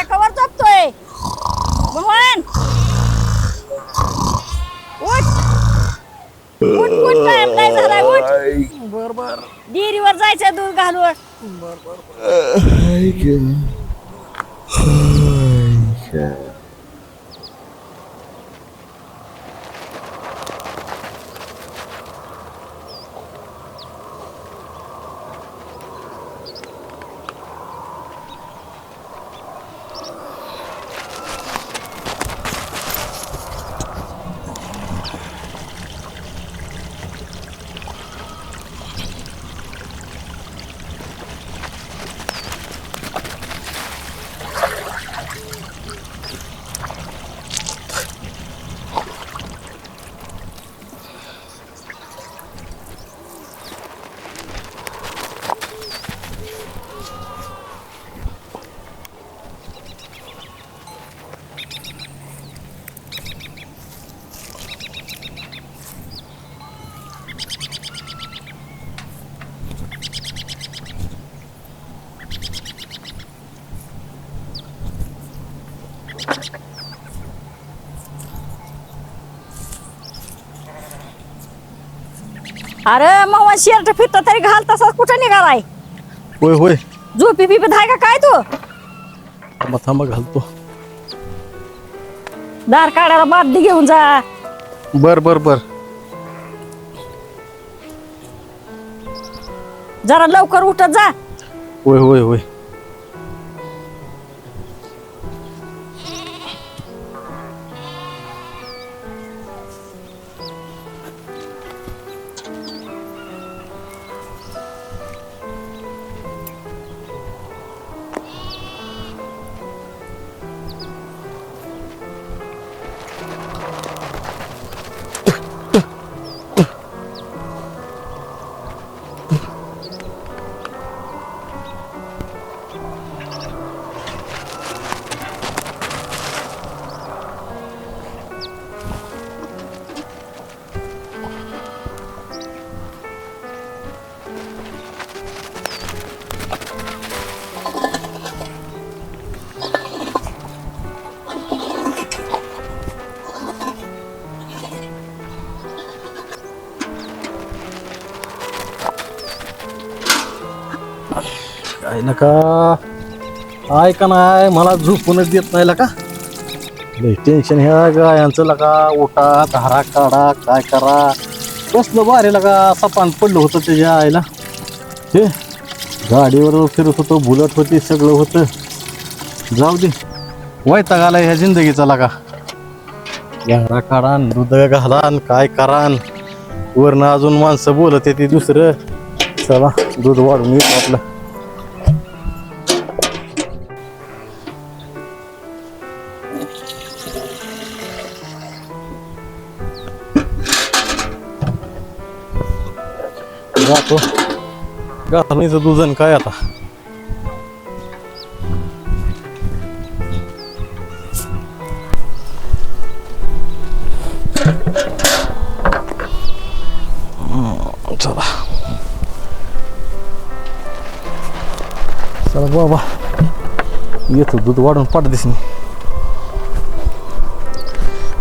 Cover झोपतोय भगवान उठ उठ उठ टाइम नाही झालाय उठ बर बर डेअरीवर जायचं दूध घालून अरे मग शर्ट फिरतो तरी घाल तसाच कुठं निघालाय होय होय झोपी बिपी आहे का काय तू थांबा थांबा घालतो दार काढायला बादली घेऊन जा बर बर बर जरा लवकर उठत जा होय होय होय काय नका ऐका नाही मला झोपूनच देत नाही का लय टेन्शन ह्या गायांचं लगा उठा धारा काढा काय करा कसलं भारी लगा सपान पडलं होतं त्याच्या आईला ते गाडीवर फिरत होतो बुलट होती सगळं होतं जाऊ दे वैताग आला ह्या जिंदगीचा लगा धारा काढा दूध घाला काय करा वरनं अजून माणसं बोलत येते दुसरं चला दूध वाढून येतो आपलं जातो घालणीचं दुधन काय आता चला चला बाबा येतो दूध वाढून पाठ दिसणे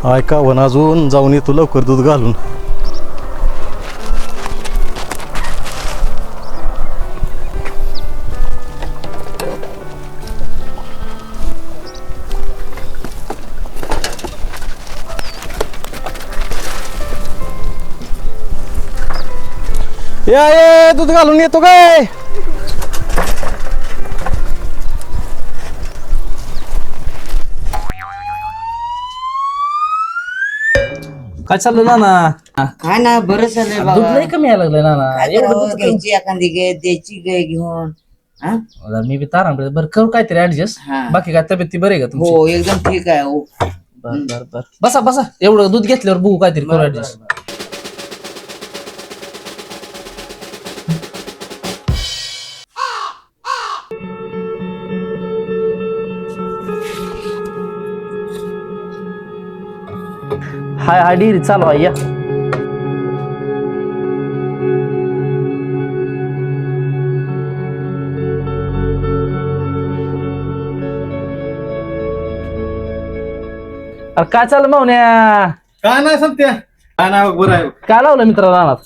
ऐकावं अजून जाऊन येतो लवकर दूध घालून या ये दूध घालून येतो काय काय चाललं ना काय ना बरं चाललंय दूध बाबा. लय कमी यायला लागलंय ना काय एवढं करावं, दूध कमी. घ्यायची एखादी गाय द्यायची गाय घेऊन हा? मी बी तारांबळे बरं करू काहीतरी ऍडजस्ट. हा. बाकी काय तब्येत ती बरी आहे का तुमची? हो एकदम ठीक आहे हो. बर बर बर बसा बसा एवढं दूध घेतल्यावर बघू काहीतरी करू ऍडजस्ट. हाय हाय डिरी चालू आहे या. अरे काय चाललं मावण्या? काय नाही सांगत्या काय नाही बघ, बरं आहे बघ. काय लावलं मित्र रानात?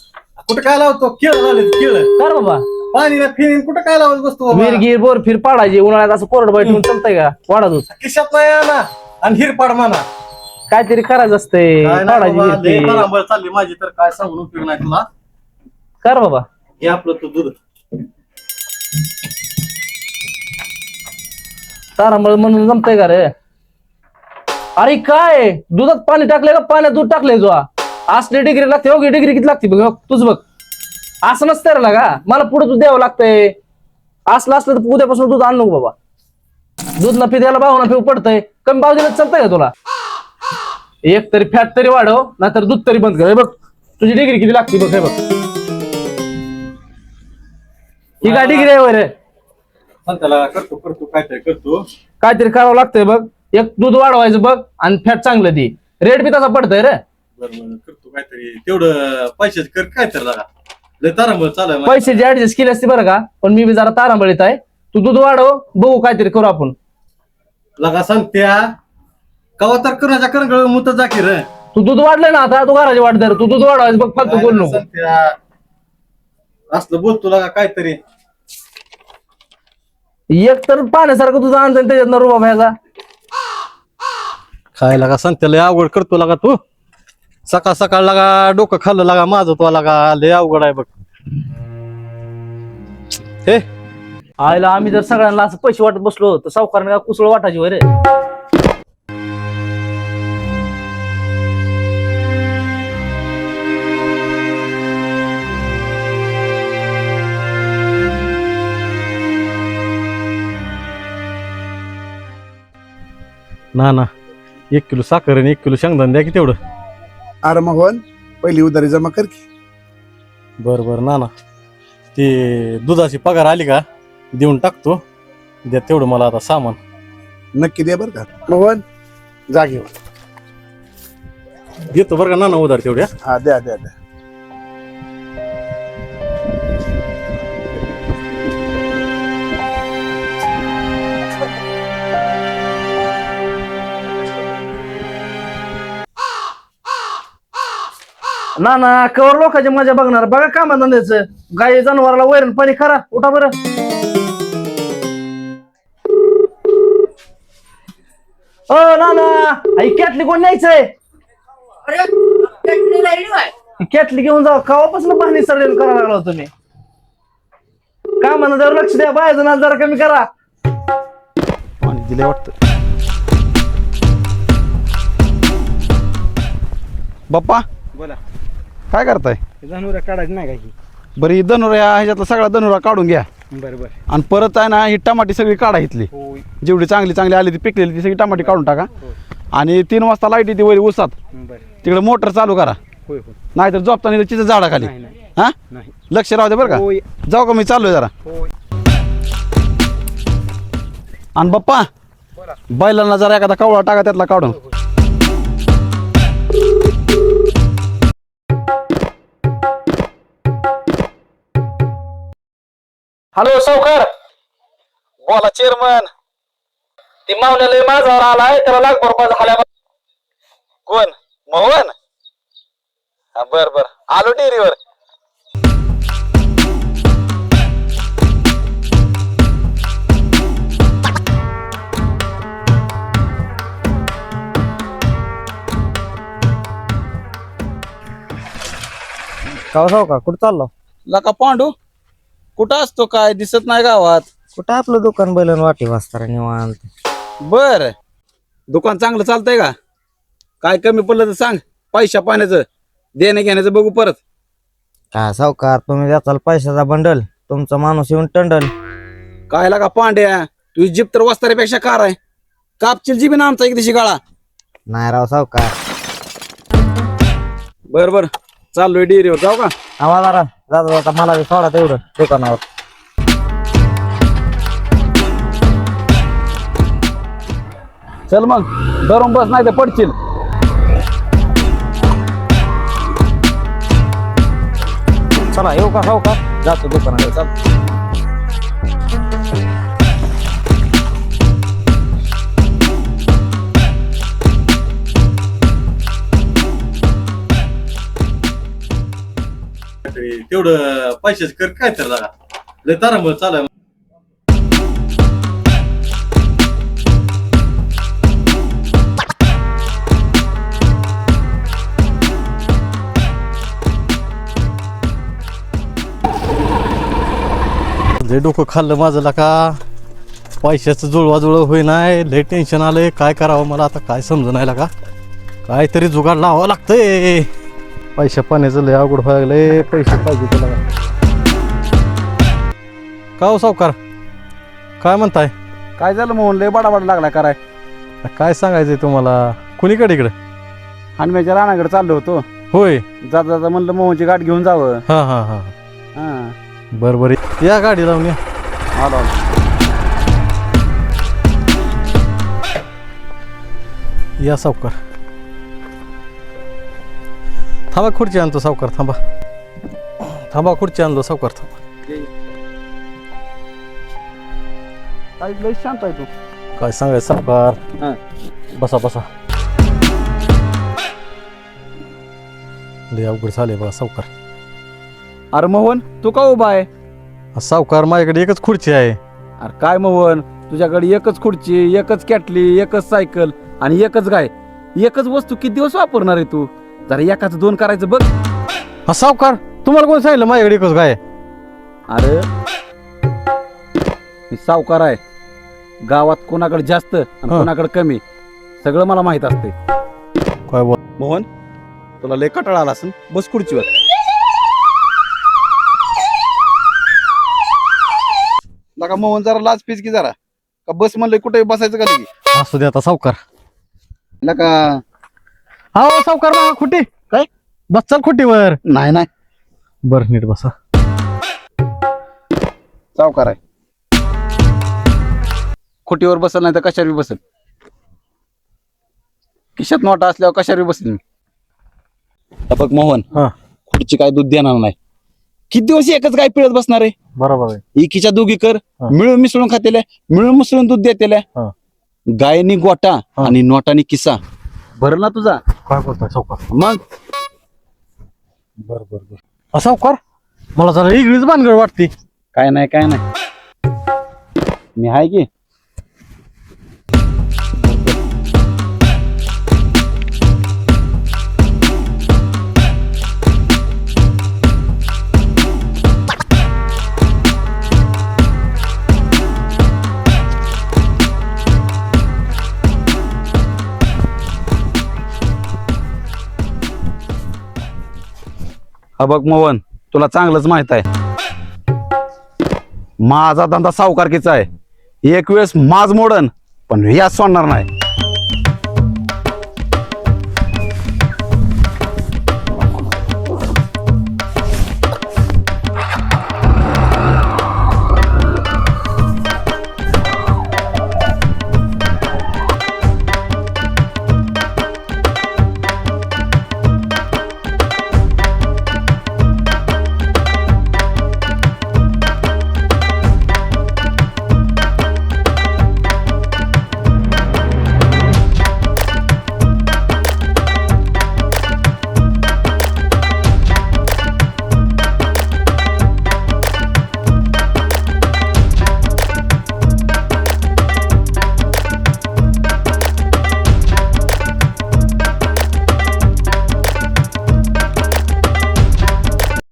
कुठं काय लावतो केळ झाले केळ कर बाबा पाणी ना फिरीन कुठं काय लावत बसतो बाबा? विरगीर बोर फिर पाडायची उन्हाळ्यात असं कोरड बाई ठेवून चालतंय का? वाडा दूध खिशात नाही ना आणि हिरपाड म्हणा काहीतरी करायचं असतंय. काय नाही पाडायची बाबा, लय विरगीर. बराबर चालली माझी तर काय सांगून उपयोग नाही तुला. कर बाबा. हे आपलं तू दूध तारांबळ म्हणून जमतंय का रे? अरे काय दुधात पाणी टाकलंय का पाण्यात दूध टाकलंय जो असली डिग्री लागते हो डिग्री किती लागते बघ तुझ बघ. असं नसतं रे का मला पुढे दूध द्यावं लागतंय. असलं असलं तर उद्यापासून दूध आण नको बाबा. दूध न पिद्याला भाव ना पिऊ पडतंय. कमी भाव दिला चालतंय का तुला? एक तरी फॅट तरी वाढव नाहीतर दूध तरी बंद कर. हे बघ तुझी डिग्री किती लागते बघ. हे बघ ही काय डिग्री आहे वगैरे त्याला करतो करतो काहीतरी करतो. काहीतरी करावं लागतंय बघ. एक दूध वाढवायचं बघ आणि फॅट चांगलं ती रेट बी तसा पडतंय रे. बरं करतो काहीतरी तेवढं पैशाचं कर काय तर लागा लय तारांबळ चालू आहे. पैशाची ऍडजस्ट केली असते बरं का पण मी बी जरा तारांबळीत आहे. तू दूध वाढव बघू काहीतरी करू आपण. लगा सांगत्या कवा तर करण्याच्या करंगळ मुत जा की रे. तू दूध वाढलंय ना आता तू घराची वाट धर. तू दूध वाढवायचं बघ फालतू बोल नको. सांगत्या असलं बोलतो लागा काहीतरी. एक तर पाण्यासारखं तुझं आणतं त्याच्यात रुबा भ्यायचा. काय लागा सांगत्या लय अवघड करतो लागा तू. सकाळ सकाळ लागा डोकं खाल्लं लागा माझं तो लागा लय अवघड आहे बघ. हे आयला आम्ही जर सगळ्यांना असं पैसे वाटत बसलो तर सावकाराने कुसळ वाटायची वय रे. ना 1 किलो साखर आणि 1 किलो शेंगदाणे द्या की तेवढं. अरे मोहन पहिली उधारी जमा कर की. बरं बरं ना ती दुधाची पगार आली का देऊन टाकतो. द्या तेवढं मला आता सामान. नक्की दे बरं का मोहन. जा घेऊन. देतो बरं का ना उधार तेवढ्या. हा द्या द्या द्या. ना कवर लोकांची मजा बघणार बघा कामा धंद्याचं. गाय जनावराला वैरण पाणी करा उठा बरं. ओ ना कॅटली कोण न्यायचंय? कॅटली घेऊन जाऊ. कवापासून पाणी सरलेलं करायला लागला तुम्ही. कामानं जरा लक्ष द्या. बायचं ना जरा कमी करा. पाणी दिले वाटतं. बाप्पा बोला. काय करताय? जनावर काढायचं नाही काही. बरं ही धनुरा ह्याच्यातला सगळा धनुरा काढून घ्या बरं बरं. आणि परत आहे ना ही टमाटी सगळी काढा इथली. होय. जेवढी चांगली चांगली आली ती पिकलेली ती सगळी टमाटी काढून टाका. आणि 3 वाजता लाईट येते वरी उसात बरं. तिकडे मोटर चालू करा. होय होय. नाहीतर झोपताना तिच्या झाडाखाली. नाही नाही हा नाही. लक्ष राहू दे बरं होय. का. जाऊ का मी चाललोय जरा. होय. आणि बाप्पा बैलांना जरा एखादा कवळा टाका त्यातला काढून. हॅलो सावकार. बोला चेअरमन. ती मावण्याला माझावर आलाय त्याला लाख रुपये झाल्या. कोण मोहन? बर बर आलो डेअरीवर. का सावकार कुठं चाललो? लका पांडू कुठं असतो काय दिसत नाही गावात. कुठं आपलं दुकान बैलन वाटी वाजता निवांत. बर दुकान चांगलं चालतंय का? काय कमी पडलं तर सांग. पैशा पाण्याचं देणं घेण्याचं बघू परत. काय सावकार तुम्ही द्याचाल पैशाचा बंडल तुमचा माणूस येऊन टंडल. काय लागा पांड्या तुझी जीप तर वस्ताऱ्यापेक्षा कार आहे. कापचिल जीबी ना आमचा एक दिवशी गाळा. नाही राव सावकार. बर चाललोय डेअरीवर जाऊ का? आवाज जरा जाता जाता मला बी सोडा तेवढं दुकानावर. चल मग धरून बस नाही तर पडशील. चला येऊ का सावकार जातो दुकानावर. चल तेवढं पैशाचं कर काय तर लागा लय तारांबळ चालू आहे. लय डोकं खाल्लं माझं ला का पैशाचं जुळवाजुळव होई नाही. लय टेन्शन आलंय काय करावं मला आता काय समज नाही का काहीतरी जुगाड लावावं लागतंय. पैशा पाण्याचं लय अवघड व्हायला लागलंय. पैसे पाहिजे त्याला का हो सावकार काय म्हणताय? काय झालं मोहन लय बडाबड लागला कराय. काय सांगायचंय तुम्हाला? कुणीकडे इकडे? हनुम्याच्या रानाकडे चाललो होतो. होय जाता जाता म्हणलं मोहनची गाठ घेऊन जावं. हा हा हा हा बरं या गाडी लावून या. आलो आलो. या सावकार थांबा खुर्ची आणतो सावकार. थांबा खुर्ची आणलो सावकार. थांबा काय लय शांत आहे तू. काय सांगायचं सावकार. हा. बसा लय अवघड झाले बघा सावकार. अरे मोहन तू का उभा आहे? सावकार माझ्याकडे एकच खुर्ची आहे. अरे काय मोहन तुझ्याकडे एकच खुर्ची एकच कॅटली एकच सायकल आणि एकच गाय. एकच वस्तू किती दिवस वापरणार आहे तू? जरा एकाच दोन करायचं बघ. सावकार तुम्हाला कोण सांगितलं माझ्याकडे एकच गाय? अरे मी सावकार आहे. गावात कोणाकडे जास्त आणि कोणाकडे कमी सगळं मला माहित असते. काय बोल मोहन तुला लय कटाळा आला असेल बस खुर्चीवर. लगा मोहन जरा लाज पीच की जरा का बस म्हणलं कुठे बसायचं का लगी? असू दे आता सावकार. लका हा सावकार बघा खुटी काय बस चल खुटीवर. नाही नाही बर नीट बसा. सावकार आहे. खुटीवर बसल नाही तर कशावर बसल. खिशात नोटा असल्यावर कशावर बसेल मी. बघ मोहन हा खुर्ची काय दूध देणार नाही. किती दिवस एकच गाय पिळत बसणार आहे. बरोबर आहे. एकीच्या दोघी कर हा. मिळून मिसळून खातेल्या मिळून मिसळून दूध देतेल्या. हा. गायनी गोटा हा. आणि नोटानी किस्सा भरला तुझा. काय बोलताय सावकार? मग बर सावकार मला जरा वेगळीच भानगड वाटते. काय नाही मी आहे की. हा बघ मोहन तुला चांगलंच माहित आहे माझा धंदा सावकारकीचा आहे. एक वेळेस माज मोडन पण याच सोडणार नाही.